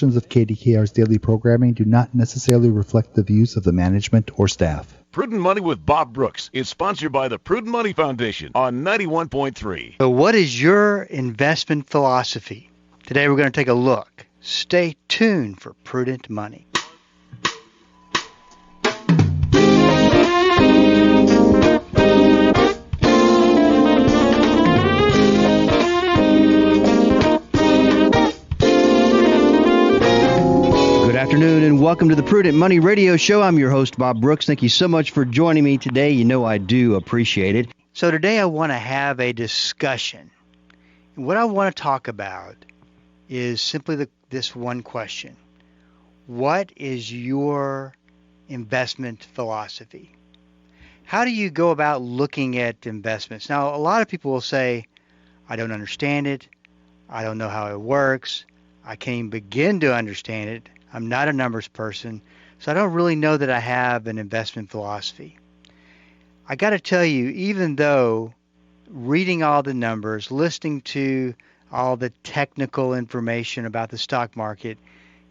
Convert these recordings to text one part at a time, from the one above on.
Of KDKR's daily programming do not necessarily reflect the views of the management or staff. Prudent Money with Bob Brooks is sponsored by the Prudent Money Foundation on 91.3. So what is your investment philosophy? Today we're going to take a look. Stay tuned for Prudent Money. Good afternoon and welcome to the Prudent Money Radio Show. I'm your host, Bob Brooks. Thank you so much for joining me today. You know I do appreciate it. So today I want to have a discussion. And what I want to talk about is simply this one question. What is your investment philosophy? How do you go about looking at investments? Now, a lot of people will say, I don't understand it. I don't know how it works. I can't even begin to understand it. I'm not a numbers person, so I don't really know that I have an investment philosophy. I got to tell you, even though reading all the numbers, listening to all the technical information about the stock market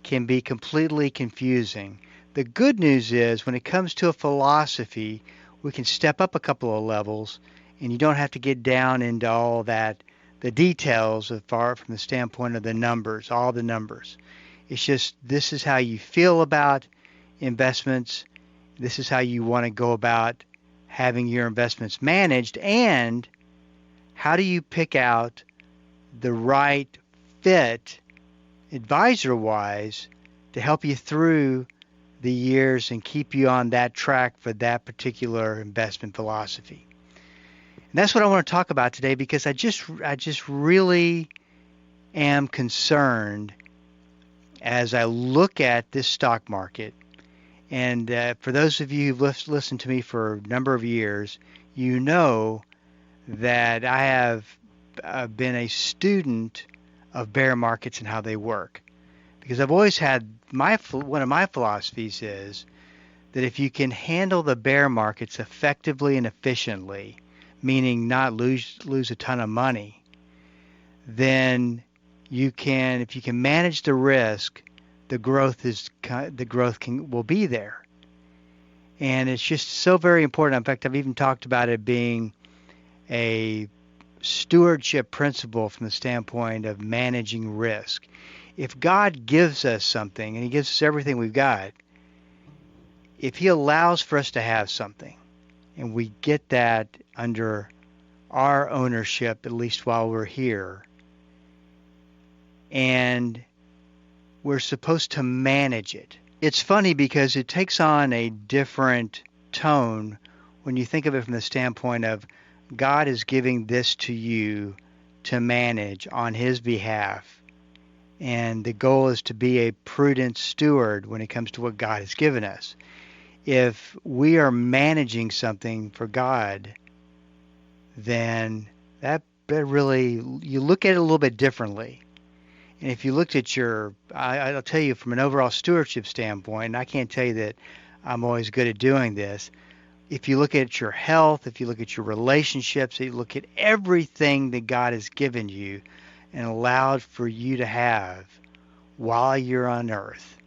can be completely confusing, the good news is when it comes to a philosophy, we can step up a couple of levels, and you don't have to get down into all that, the details as far from the standpoint of the numbers, all the numbers. It's just this is how you feel about investments. This is how you want to go about having your investments managed. And how do you pick out the right fit advisor-wise to help you through the years and keep you on that track for that particular investment philosophy. And that's what I want to talk about today because I just really am concerned as I look at this stock market. And for those of you who've listened to me for a number of years, you know that I have been a student of bear markets and how they work. Because I've always had one of my philosophies is that if you can handle the bear markets effectively and efficiently, meaning not lose a ton of money, then you can, if you can manage the risk, the growth will be there. And it's just so very important. In fact, I've even talked about it being a stewardship principle from the standpoint of managing risk. If God gives us something, and He gives us everything we've got, if He allows for us to have something, and we get that under our ownership, at least while we're here, and we're supposed to manage it. It's funny because it takes on a different tone when you think of it from the standpoint of God is giving this to you to manage on His behalf. And the goal is to be a prudent steward when it comes to what God has given us. If we are managing something for God, then that really, you look at it a little bit differently. And if you looked at I'll tell you from an overall stewardship standpoint, and I can't tell you that I'm always good at doing this, if you look at your health, if you look at your relationships, if you look at everything that God has given you and allowed for you to have while you're on earth,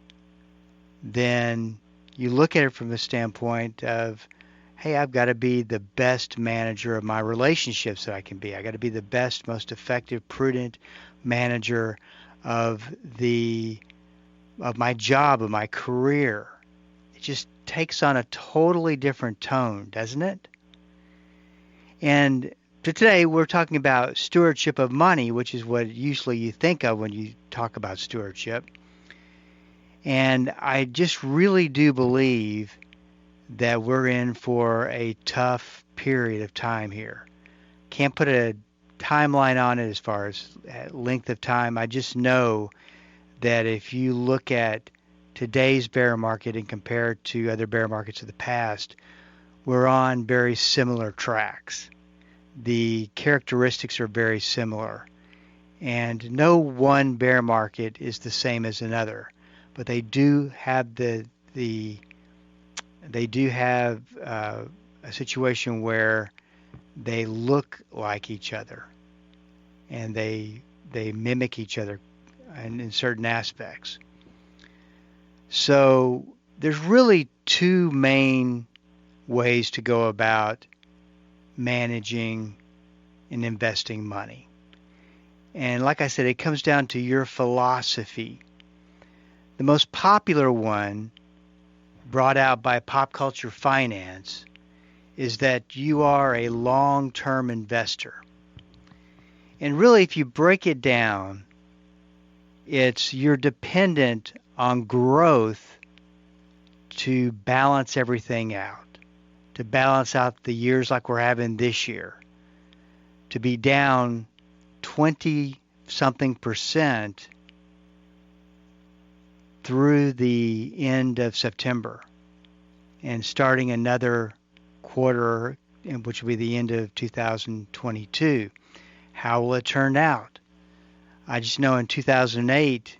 then you look at it from the standpoint of, hey, I've got to be the best manager of my relationships that I can be. I got to be the best, most effective, prudent manager of my job, of my career. It just takes on a totally different tone, doesn't it? And today we're talking about stewardship of money, which is what usually you think of when you talk about stewardship. And I just really do believe that we're in for a tough period of time here. Can't put a timeline on it as far as length of time. I just know that if you look at today's bear market and compare it to other bear markets of the past, we're on very similar tracks. The characteristics are very similar. And no one bear market is the same as another, but they do have a situation where they look like each other and they mimic each other in certain aspects. So there's really two main ways to go about managing and investing money. And like I said, it comes down to your philosophy. The most popular one, brought out by Pop Culture Finance, is that you are a long-term investor. And really, if you break it down, you're dependent on growth to balance everything out, to balance out the years like we're having this year, to be down 20-something% through the end of September and starting another quarter, which will be the end of 2022. How will it turn out? I just know in 2008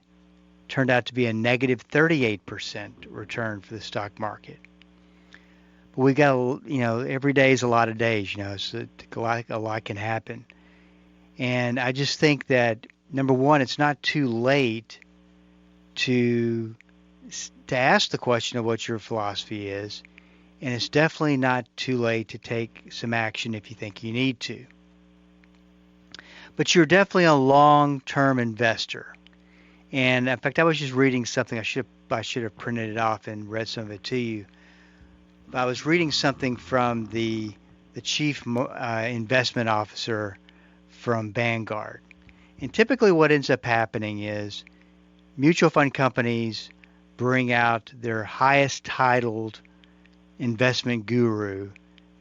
turned out to be a negative 38% return for the stock market. But we got, every day is a lot of days, so a lot can happen. And I just think that, number one, it's not too late to ask the question of what your philosophy is, and it's definitely not too late to take some action if you think you need to. But you're definitely a long-term investor. And in fact, I was just reading something. I should have printed it off and read some of it to you. But I was reading something from the chief investment officer from Vanguard. And typically what ends up happening is mutual fund companies bring out their highest titled investment guru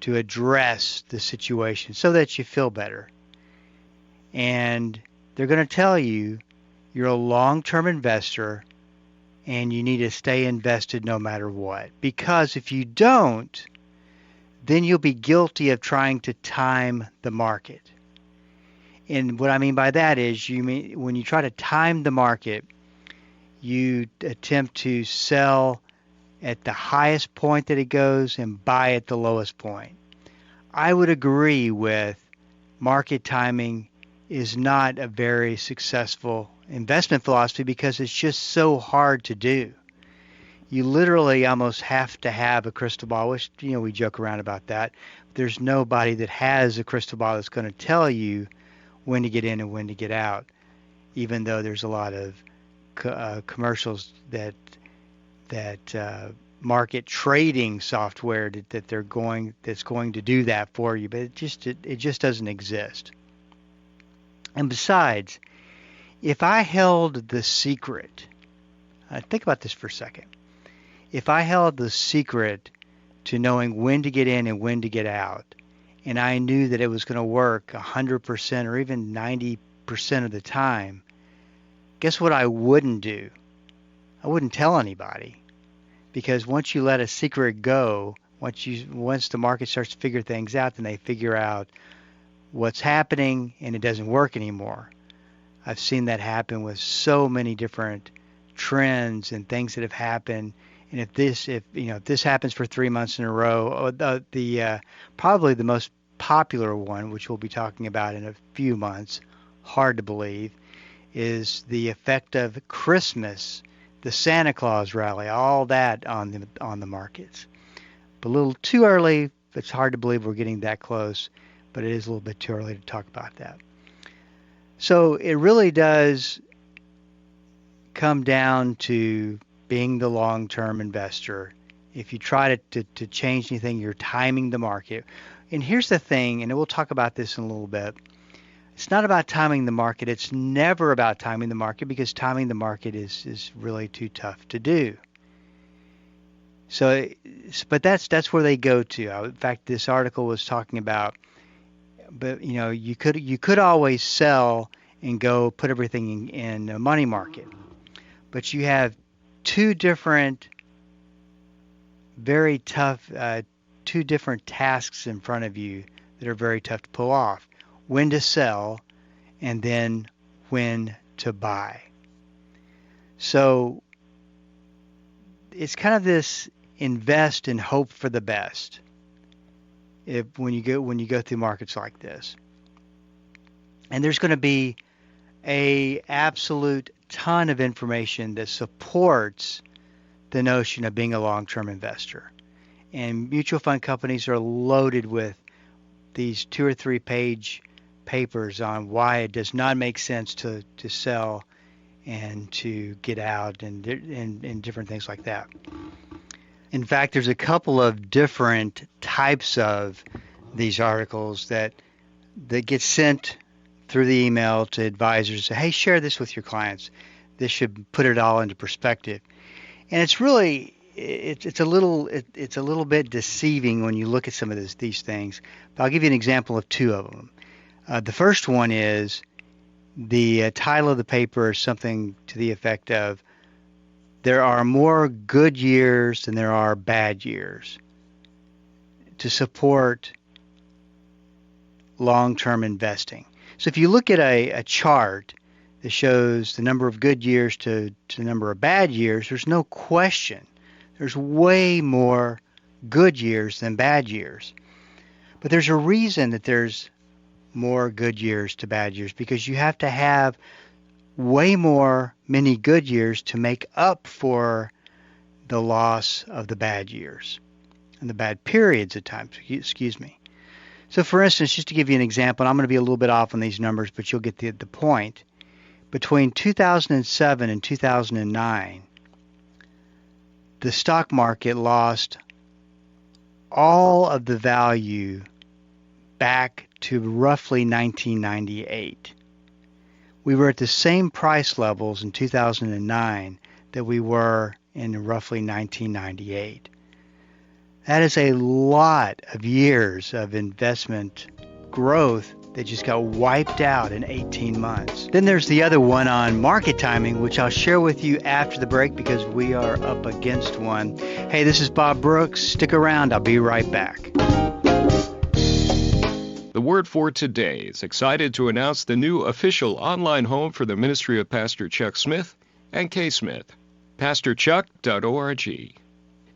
to address the situation so that you feel better. And they're going to tell you you're a long-term investor and you need to stay invested no matter what. Because if you don't, then you'll be guilty of trying to time the market. And what I mean by that is when you try to time the market, you attempt to sell at the highest point that it goes and buy at the lowest point. I would agree with market timing is not a very successful investment philosophy because it's just so hard to do. You literally almost have to have a crystal ball, which, we joke around about that. There's nobody that has a crystal ball that's going to tell you when to get in and when to get out, even though there's a lot of commercials that market trading software that's going to do that for you, but it just doesn't exist. And besides, if I held the secret, think about this for a second. If I held the secret to knowing when to get in and when to get out, and I knew that it was going to work 100% or even 90% of the time, guess what I wouldn't do? I wouldn't tell anybody. Because once you let a secret go, once the market starts to figure things out, then they figure out what's happening and it doesn't work anymore. I've seen that happen with so many different trends and things that have happened. And if this happens for 3 months in a row, probably the most popular one, which we'll be talking about in a few months, hard to believe, is the effect of Christmas, the Santa Claus rally, all that on the markets. But a little too early. It's hard to believe we're getting that close, but it is a little bit too early to talk about that. So it really does come down to being the long-term investor. If you try to change anything, you're timing the market. And here's the thing, and we'll talk about this in a little bit. It's not about timing the market. It's never about timing the market because timing the market is really too tough to do. So, but that's where they go to. In fact, this article was talking about, but you could always sell and go put everything in a money market, but you have two different, very tough, two different tasks in front of you that are very tough to pull off. When to sell and then when to buy. So it's kind of this invest and hope for the best when you go through markets like this. And there's going to be a absolute ton of information that supports the notion of being a long-term investor. And mutual fund companies are loaded with these 2 or 3 page papers on why it does not make sense to sell and to get out and different things like that. In fact, there's a couple of different types of these articles that get sent through the email to advisors. Say, hey, share this with your clients. This should put it all into perspective. And it's really it's a little bit deceiving when you look at some of these things. But I'll give you an example of 2 of them. The first one is the title of the paper is something to the effect of, there are more good years than there are bad years to support long-term investing. So if you look at a chart that shows the number of good years to the number of bad years, there's no question. There's way more good years than bad years. But there's a reason that there's more good years to bad years, because you have to have many good years to make up for the loss of the bad years and the bad periods at times, excuse me. So for instance, just to give you an example, and I'm going to be a little bit off on these numbers, but you'll get the point. Between 2007 and 2009, the stock market lost all of the value back to roughly 1998. We were at the same price levels in 2009 that we were in roughly 1998. That is a lot of years of investment growth that just got wiped out in 18 months. Then there's the other one on market timing, which I'll share with you after the break because we are up against one. Hey, this is Bob Brooks. Stick around. I'll be right back. The Word for Today is excited to announce the new official online home for the ministry of Pastor Chuck Smith and K. Smith, pastorchuck.org.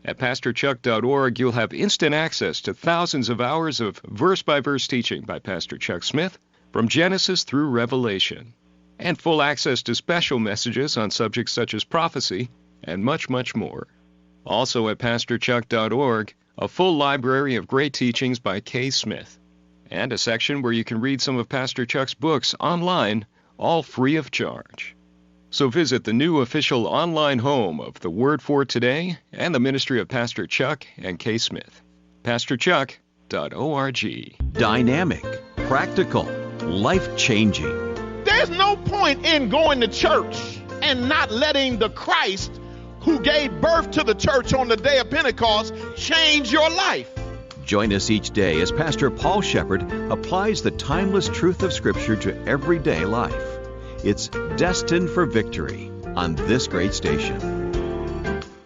At pastorchuck.org, you'll have instant access to thousands of hours of verse-by-verse teaching by Pastor Chuck Smith from Genesis through Revelation, and full access to special messages on subjects such as prophecy and much, much more. Also at pastorchuck.org, a full library of great teachings by K. Smith, and a section where you can read some of Pastor Chuck's books online, all free of charge. So visit the new official online home of the Word for Today and the ministry of Pastor Chuck and K. Smith, pastorchuck.org. Dynamic, practical, life-changing. There's no point in going to church and not letting the Christ who gave birth to the church on the day of Pentecost change your life. Join us each day as Pastor Paul Shepherd applies the timeless truth of Scripture to everyday life. It's Destined for Victory on this great station.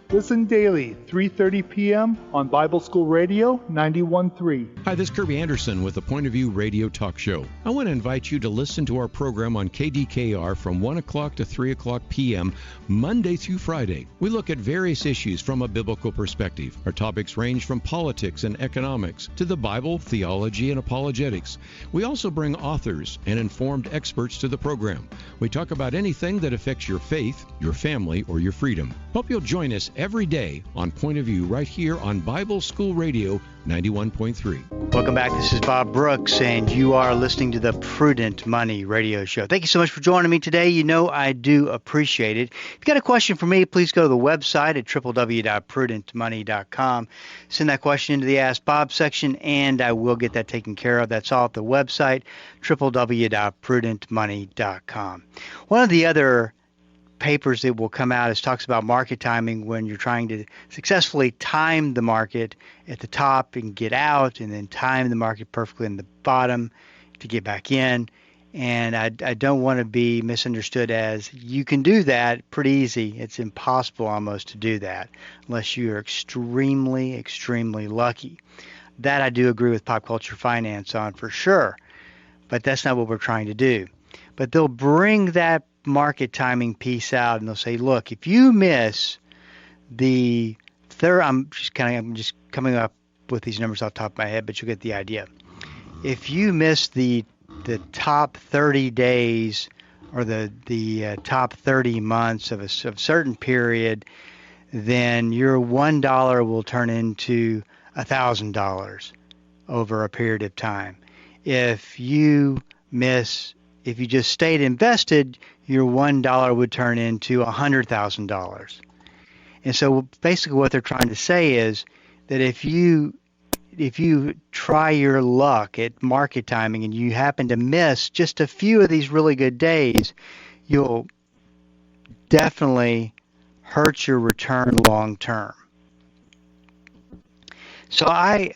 Listen daily, 3:30 p.m. on Bible School Radio 91.3. Hi, this is Kirby Anderson with the Point of View Radio Talk Show. I want to invite you to listen to our program on KDKR from 1 o'clock to 3 o'clock p.m. Monday through Friday. We look at various issues from a biblical perspective. Our topics range from politics and economics to the Bible, theology, and apologetics. We also bring authors and informed experts to the program. We talk about anything that affects your faith, your family, or your freedom. Hope you'll join us every day on Point of View right here on Bible School Radio 91.3. Welcome back. This is Bob Brooks, and you are listening to the Prudent Money Radio Show. Thank you so much for joining me today. You know I do appreciate it. If you've got a question for me, please go to the website at www.prudentmoney.com. Send that question into the Ask Bob section, and I will get that taken care of. That's all at the website, www.prudentmoney.com. One of the other papers that will come out is talks about market timing, when you're trying to successfully time the market at the top and get out, and then time the market perfectly in the bottom to get back in. And I don't want to be misunderstood as you can do that pretty easy. It's impossible almost to do that unless you are extremely, extremely lucky. That I do agree with Pop Culture Finance on for sure, but that's not what we're trying to do. But they'll bring that market timing piece out, and they'll say, look, if you miss the third, I'm just coming up with these numbers off the top of my head, but you'll get the idea. If you miss the top 30 days or the top 30 months of a certain period, then your $1 will turn into $1,000 over a period of time. If you just stayed invested, your $1 would turn into $100,000. And so basically what they're trying to say is that if you try your luck at market timing and you happen to miss just a few of these really good days, you'll definitely hurt your return long term. So I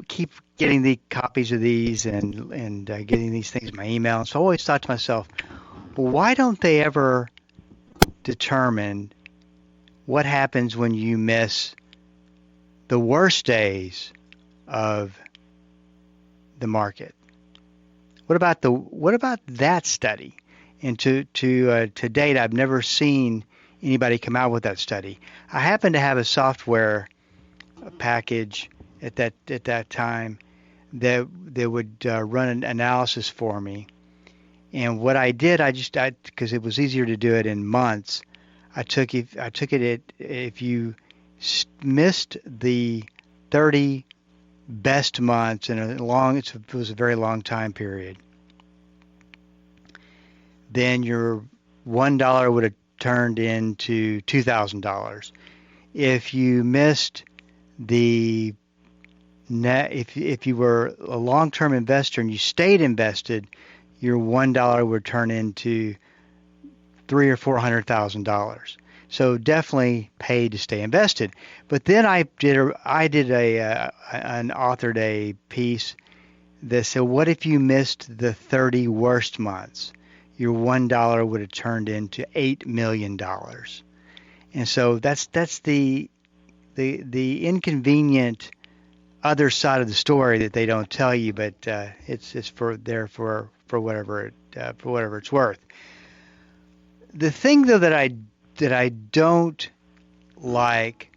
keep getting the copies of these and getting these things in my email. So I always thought to myself, well, why don't they ever determine what happens when you miss the worst days of the market? What about that study? And to date, I've never seen anybody come out with that study. I happen to have a software package at that time that would run an analysis for me. And what I did, because it was easier to do it in months, I took it if you missed the 30 best months in it was a very long time period, then your $1 would have turned into $2,000. If you missed the net, if you were a long-term investor and you stayed invested, your $1 would turn into $300,000 or $400,000. So definitely paid to stay invested. But then I authored a piece that said, what if you missed the 30 worst months? Your $1 would have turned into $8 million. And so that's the inconvenient other side of the story that they don't tell you, but it's for whatever it's worth. The thing though that I don't like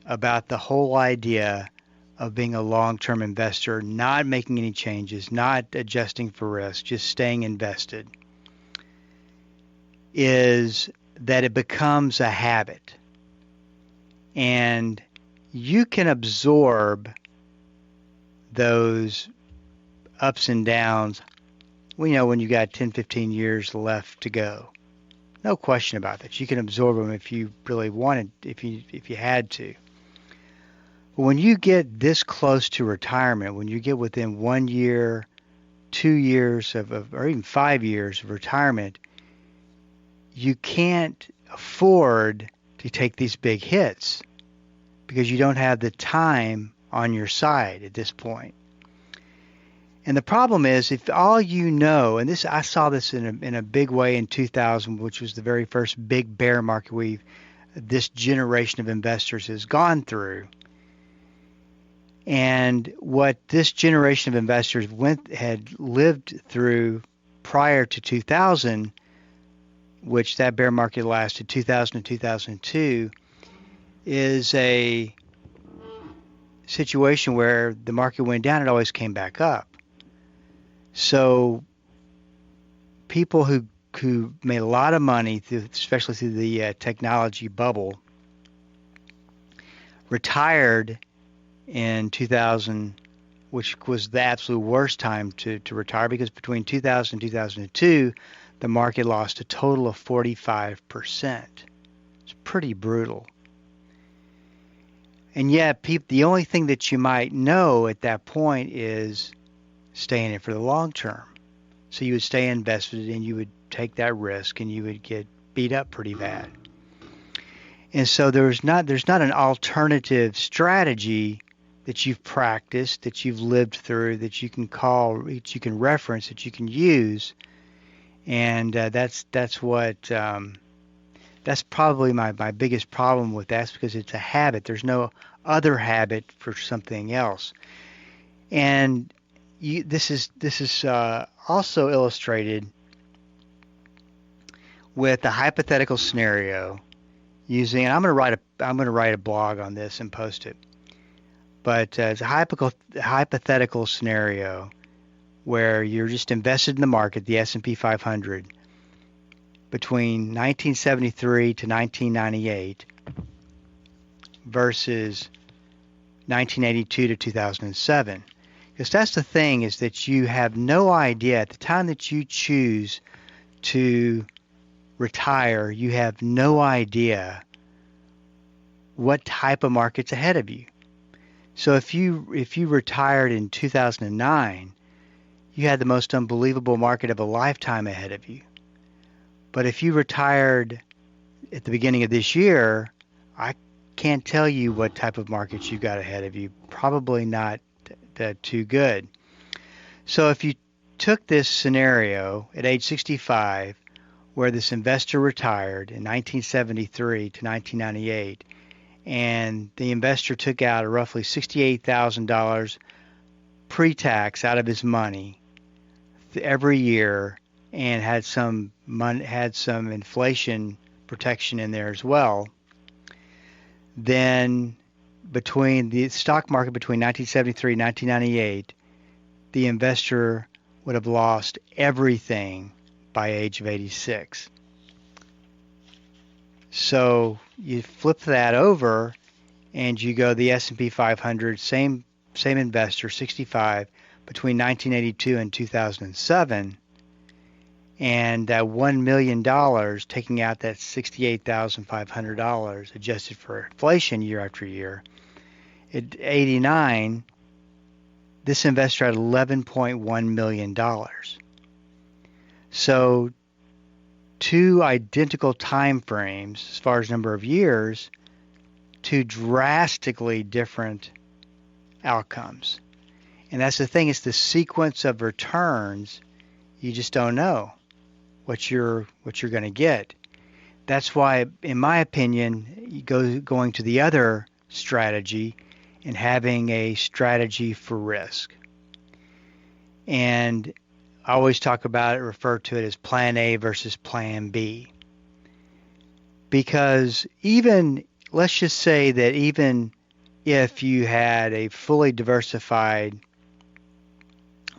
about the whole idea of being a long-term investor, not making any changes, not adjusting for risk, just staying invested, is that it becomes a habit. And you can absorb those ups and downs, when you got 10, 15 years left to go. No question about that. You can absorb them if you really wanted, if you had to. But when you get this close to retirement, when you get within 1 year, 2 years or even 5 years of retirement, you can't afford to take these big hits because you don't have the time on your side at this point. And the problem is, if all you know, and I saw this in a big way in 2000, which was the very first big bear market this generation of investors has gone through. And what this generation of investors had lived through prior to 2000, which that bear market lasted 2000 to 2002, is a situation where the market went down, it always came back up. So people who made a lot of money, especially through the technology bubble, retired in 2000, which was the absolute worst time to retire, because between 2000 and 2002, the market lost a total of 45%. It's pretty brutal. And yet, the only thing that you might know at that point is stay in it for the long term. So you would stay invested and you would take that risk and you would get beat up pretty bad. And so there's not an alternative strategy that you've practiced, that you've lived through, that you can call, that you can reference, that you can use. And that's probably my biggest problem with that, because it's a habit. There's no other habit for something else. And this is also illustrated with a hypothetical scenario using, and I'm going to write a blog on this and post it. But it's a hypothetical scenario where you're just invested in the market, the S&P 500, between 1973 to 1998, versus 1982 to 2007. Because that's the thing, is that you have no idea at the time that you choose to retire, you have no idea what type of market's ahead of you. So if you retired in 2009, you had the most unbelievable market of a lifetime ahead of you. But if you retired at the beginning of this year, I can't tell you what type of markets you got ahead of you. Probably not too good. So if you took this scenario at age 65, where this investor retired in 1973 to 1998, and the investor took out roughly $68,000 pre-tax out of his money every year, and had some inflation protection in there as well, then between the stock market between 1973 and 1998, the investor would have lost everything by age of 86. So you flip that over and you go the S&P 500, same investor, 65, between 1982 and 2007, and that $1 million, taking out that $68,500 adjusted for inflation year after year, at 89, this investor had $11.1 million. So two identical time frames as far as number of years, two drastically different outcomes. And that's the thing, it's the sequence of returns. You just don't know what you're going to get. That's why, in my opinion, going to the other strategy and having a strategy for risk. And I always talk about it, refer to it as plan A versus plan B. Because let's just say that even if you had a fully diversified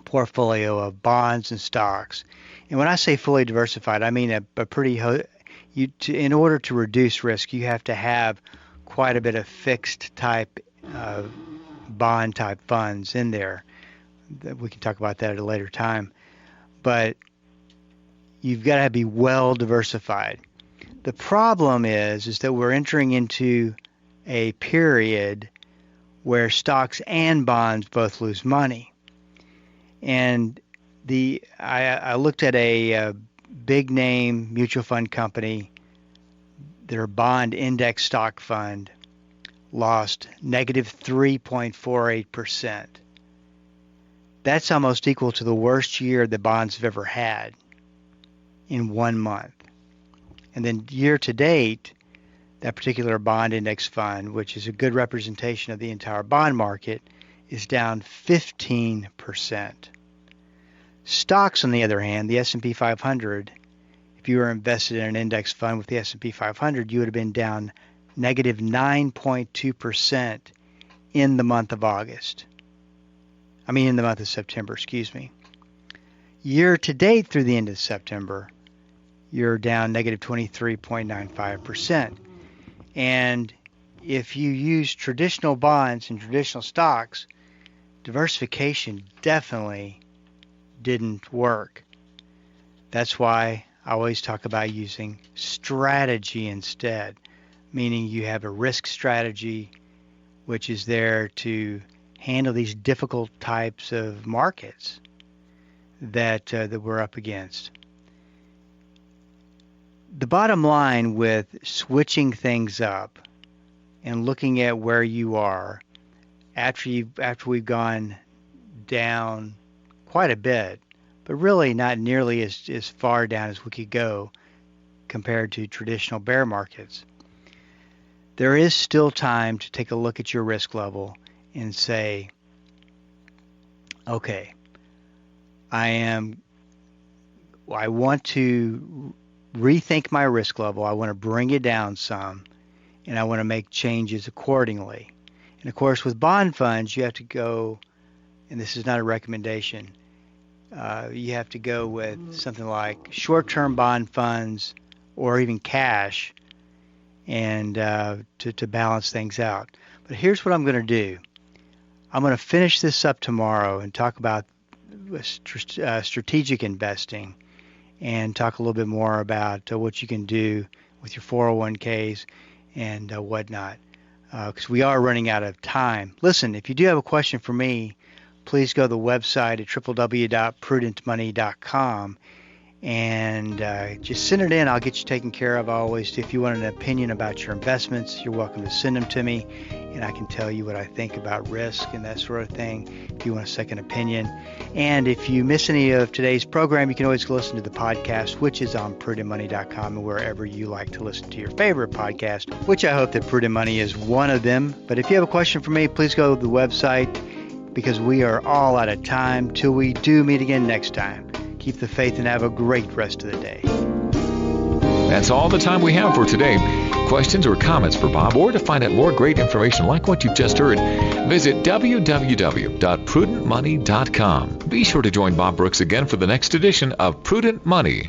portfolio of bonds and stocks, and when I say fully diversified, I mean a pretty, in order to reduce risk, you have to have quite a bit of fixed type bond type funds in there. We can talk about that at a later time. But you've got to be well diversified. The problem is that we're entering into a period where stocks and bonds both lose money. And I looked at a big name mutual fund company, their bond index stock fund lost negative 3.48%. That's almost equal to the worst year the bonds have ever had in 1 month. And then year to date, that particular bond index fund, which is a good representation of the entire bond market, is down 15%. Stocks, on the other hand, the S&P 500, if you were invested in an index fund with the S&P 500, you would have been down negative 9.2% in the month of September, excuse me. Year to date through the end of September, you're down negative 23.95%. And if you use traditional bonds and traditional stocks, diversification definitely didn't work. That's why I always talk about using strategy instead, meaning you have a risk strategy which is there to handle these difficult types of markets that we're up against. The bottom line with switching things up and looking at where you are after we've gone down quite a bit, but really not nearly as far down as we could go compared to traditional bear markets, there is still time to take a look at your risk level and say, okay, I want to rethink my risk level. I want to bring it down some, and I want to make changes accordingly. And of course, with bond funds, you have to go, and this is not a recommendation, you have to go with something like short-term bond funds or even cash. and to balance things out. But here's what I'm going to do. I'm going to finish this up tomorrow and talk about strategic investing and talk a little bit more about what you can do with your 401ks and whatnot, because we are running out of time. Listen, if you do have a question for me, please go to the website at www.prudentmoney.com and just send it in. I'll get you taken care of always. If you want an opinion about your investments, you're welcome to send them to me, and I can tell you what I think about risk and that sort of thing if you want a second opinion. And if you miss any of today's program, you can always listen to the podcast, which is on prudentmoney.com and wherever you like to listen to your favorite podcast, which I hope that Prudent Money is one of them. But if you have a question for me, please go to the website, because we are all out of time till we do meet again next time. Keep the faith and have a great rest of the day. That's all the time we have for today. Questions or comments for Bob, or to find out more great information like what you've just heard, visit www.prudentmoney.com. Be sure to join Bob Brooks again for the next edition of Prudent Money.